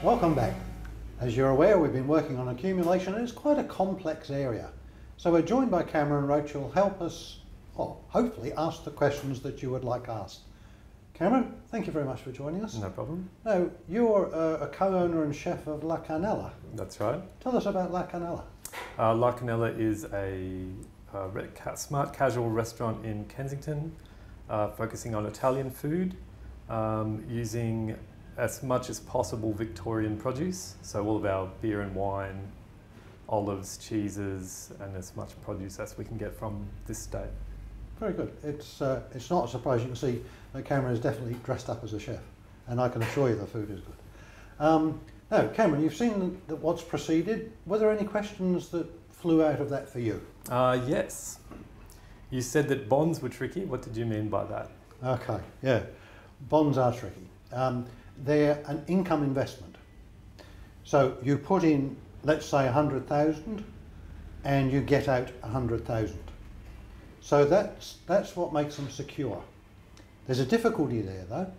Welcome back. As you're aware, we've been working on accumulation and it's quite a complex area. So we're joined by Cameron Roach, who'll help us, well, hopefully ask the questions that you would like asked. Cameron, thank you very much for joining us. No problem. Now, you're a co-owner and chef of La Canella. That's right. Tell us about La Canella. La Canella is a smart casual restaurant in Kensington, focusing on Italian food, using as much as possible Victorian produce. So all of our beer and wine, olives, cheeses, and as much produce as we can get from this state. Very good. It's not a surprise. You can see that Cameron is definitely dressed up as a chef, and I can assure you the food is good. Now, Cameron, you've seen what's preceded. Were there any questions that flew out of that for you? Yes. You said that bonds were tricky. What did you mean by that? Okay, yeah. Bonds are tricky. They're an income investment. So you put in, let's say, 100,000 and you get out 100,000. So that's what makes them secure. There's a difficulty there though.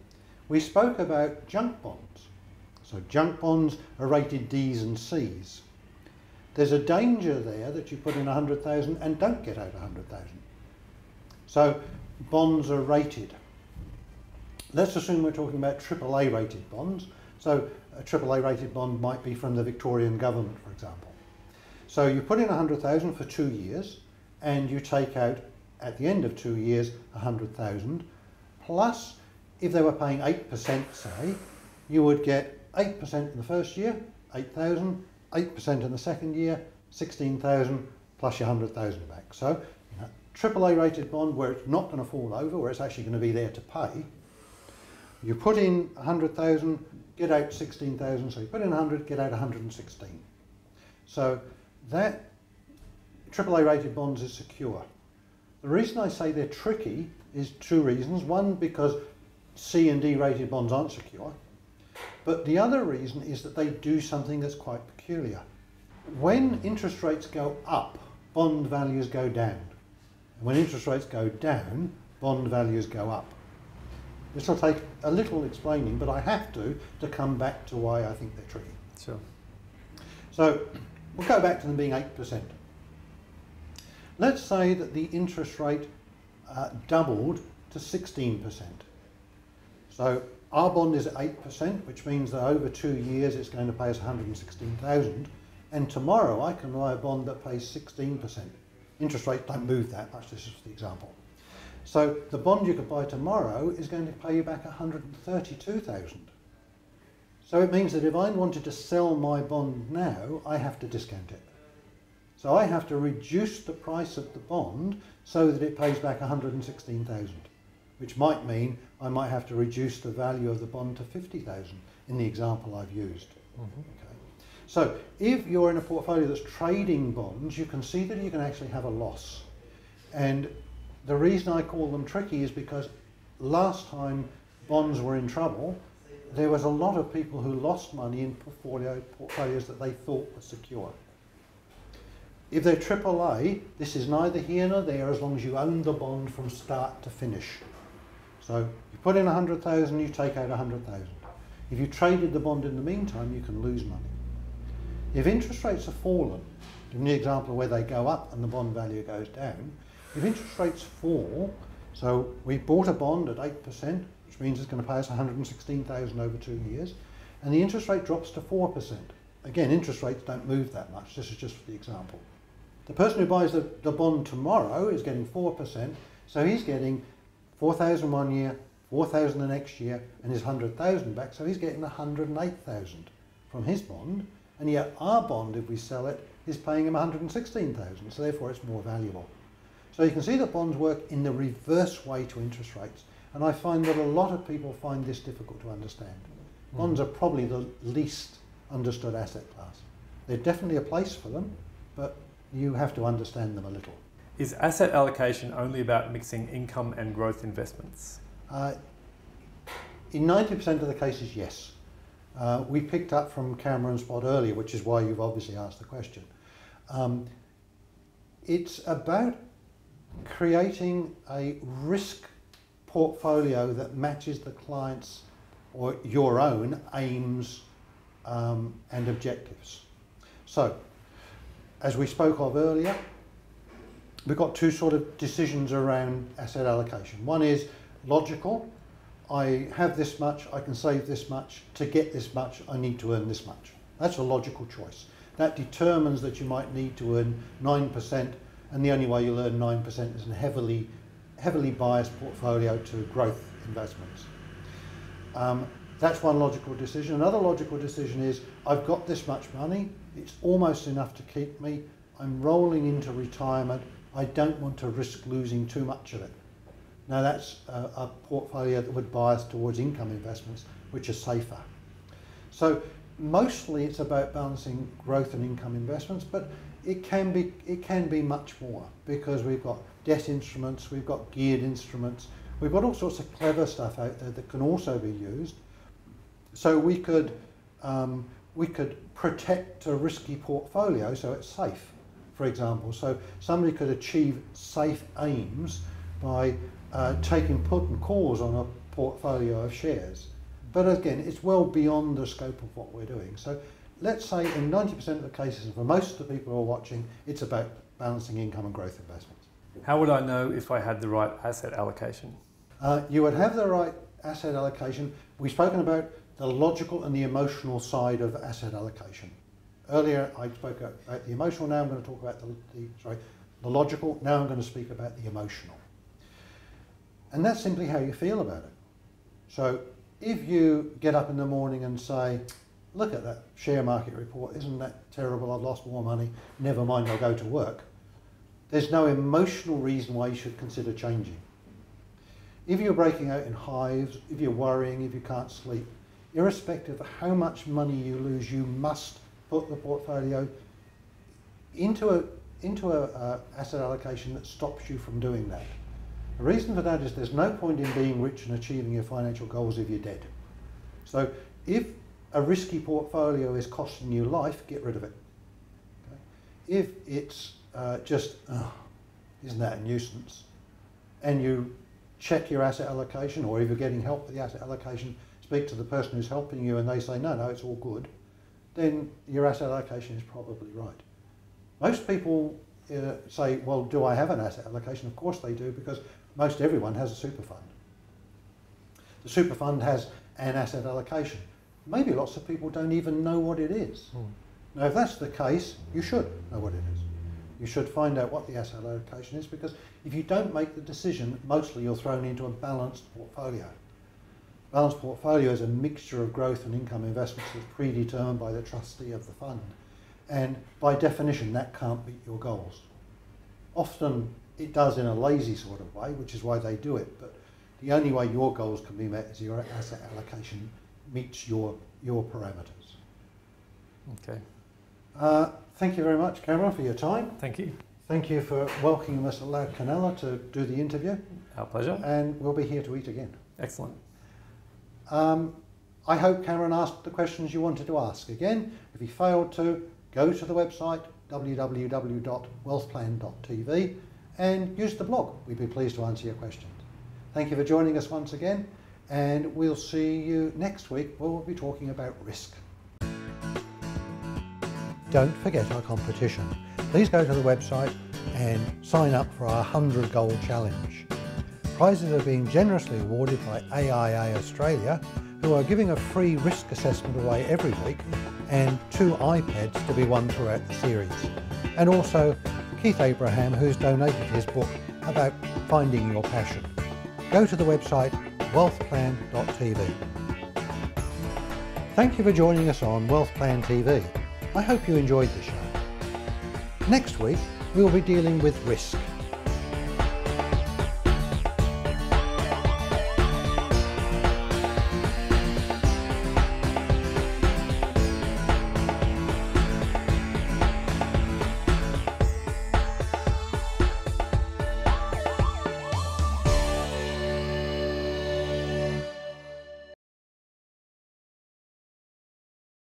We spoke about junk bonds. So junk bonds are rated Ds and Cs. There's a danger there that you put in 100,000 and don't get out 100,000. So bonds are rated. Let's assume we're talking about AAA rated bonds. So a AAA rated bond might be from the Victorian government, for example. So you put in 100,000 for 2 years and you take out at the end of 2 years 100,000 plus, if they were paying 8%, say, you would get 8% in the first year, 8,000, 8% in the second year, 16,000 plus your 100,000 back. So AAA rated bond where it's not going to fall over, where it's actually going to be there to pay. You put in 100,000, get out 16,000, so you put in 100, get out 116. So that AAA rated bonds is secure. The reason I say they're tricky is 2 reasons. One, because C and D rated bonds aren't secure. But the other reason is that they do something that's quite peculiar. When interest rates go up, bond values go down. And when interest rates go down, bond values go up. This will take a little explaining, but I have to come back to why I think they're tricky. Sure. So we'll go back to them being 8%. Let's say that the interest rate doubled to 16%. So our bond is at 8%, which means that over 2 years it's going to pay us 116,000. And tomorrow I can buy a bond that pays 16%. Interest rates don't move that much, this is the example. So the bond you could buy tomorrow is going to pay you back 132,000. So it means that if I wanted to sell my bond now, I have to discount it. So I have to reduce the price of the bond so that it pays back 116,000, which might mean I might have to reduce the value of the bond to 50,000 in the example I've used. Okay. So if you're in a portfolio that's trading bonds, you can see that you can actually have a loss. And the reason I call them tricky is because last time bonds were in trouble, there was a lot of people who lost money in portfolios that they thought were secure. If they're AAA, this is neither here nor there as long as you own the bond from start to finish. So you put in 100,000, you take out 100,000. If you traded the bond in the meantime, you can lose money. If interest rates have fallen, in the example where they go up and the bond value goes down, if interest rates fall, so we bought a bond at 8%, which means it's going to pay us 116,000 over 2 years, and the interest rate drops to 4%. Again, interest rates don't move that much, this is just for the example. The person who buys the bond tomorrow is getting 4%, so he's getting 4,000 one year, 4,000 the next year, and his 100,000 back, so he's getting 108,000 from his bond, and yet our bond, if we sell it, is paying him 116,000, so therefore it's more valuable. So you can see that bonds work in the reverse way to interest rates, and I find that a lot of people find this difficult to understand. Bonds are probably the least understood asset class. There's definitely a place for them, but you have to understand them a little. Is asset allocation only about mixing income and growth investments? In 90% of the cases, yes. We picked up from Cameron's spot earlier, which is why you've obviously asked the question. It's about creating a risk portfolio that matches the client's or your own aims and objectives. So, as we spoke of earlier, we've got two sort of decisions around asset allocation. One is logical. I have this much, I can save this much. To get this much, I need to earn this much. That's a logical choice. That determines that you might need to earn 9%, and the only way you'll earn 9% is in a heavily biased portfolio to growth investments. That's one logical decision. Another logical decision is, I've got this much money, it's almost enough to keep me, I'm rolling into retirement, I don't want to risk losing too much of it. Now that's a portfolio that would bias towards income investments, which are safer. So mostly it's about balancing growth and income investments, but it can be much more, because we've got debt instruments, we've got geared instruments, we've got all sorts of clever stuff out there that can also be used. So we could protect a risky portfolio so it's safe, for example. So somebody could achieve safe aims by taking put and calls on a portfolio of shares. But again, it's well beyond the scope of what we're doing. So let's say in 90% of the cases, and for most of the people who are watching, it's about balancing income and growth investments. How would I know if I had the right asset allocation? You would have the right asset allocation. We've spoken about the logical and the emotional side of asset allocation. Earlier I spoke about the emotional, now I'm going to talk about the logical, now I'm going to speak about the emotional. And that's simply how you feel about it. So if you get up in the morning and say, look at that share market report, isn't that terrible, I've lost more money, never mind, I'll go to work. There's no emotional reason why you should consider changing. If you're breaking out in hives, if you're worrying, if you can't sleep, irrespective of how much money you lose, you must put the portfolio into a asset allocation that stops you from doing that. The reason for that is there's no point in being rich and achieving your financial goals if you're dead. So if a risky portfolio is costing you life, get rid of it. Okay? If it's isn't that a nuisance, and you check your asset allocation, or if you're getting help with the asset allocation, speak to the person who's helping you and they say, no, it's all good, then your asset allocation is probably right. Most people say, well, do I have an asset allocation? Of course they do, because most everyone has a super fund. The super fund has an asset allocation. Maybe lots of people don't even know what it is. Now, if that's the case, you should know what it is. You should find out what the asset allocation is, because if you don't make the decision, mostly you're thrown into a balanced portfolio. Balanced portfolio is a mixture of growth and income investments that's predetermined by the trustee of the fund. And by definition, that can't meet your goals. Often it does in a lazy sort of way, which is why they do it, but the only way your goals can be met is your asset allocation meets your parameters. Okay. Thank you very much, Cameron, for your time. Thank you. Thank you for welcoming us at La Canella to do the interview. Our pleasure. And we'll be here to eat again. Excellent. I hope Cameron asked the questions you wanted to ask. Again, if he failed to, go to the website www.wealthplan.tv and use the blog. We'd be pleased to answer your questions. Thank you for joining us once again, and we'll see you next week where we'll be talking about risk. Don't forget our competition. Please go to the website and sign up for our 100 Gold Challenge. Prizes are being generously awarded by AIA Australia, who are giving a free risk assessment away every week, and 2 iPads to be won throughout the series. And also Keith Abraham, who's donated his book about finding your passion. Go to the website wealthplan.tv. Thank you for joining us on Wealth Plan TV. I hope you enjoyed the show. Next week, we'll be dealing with risk.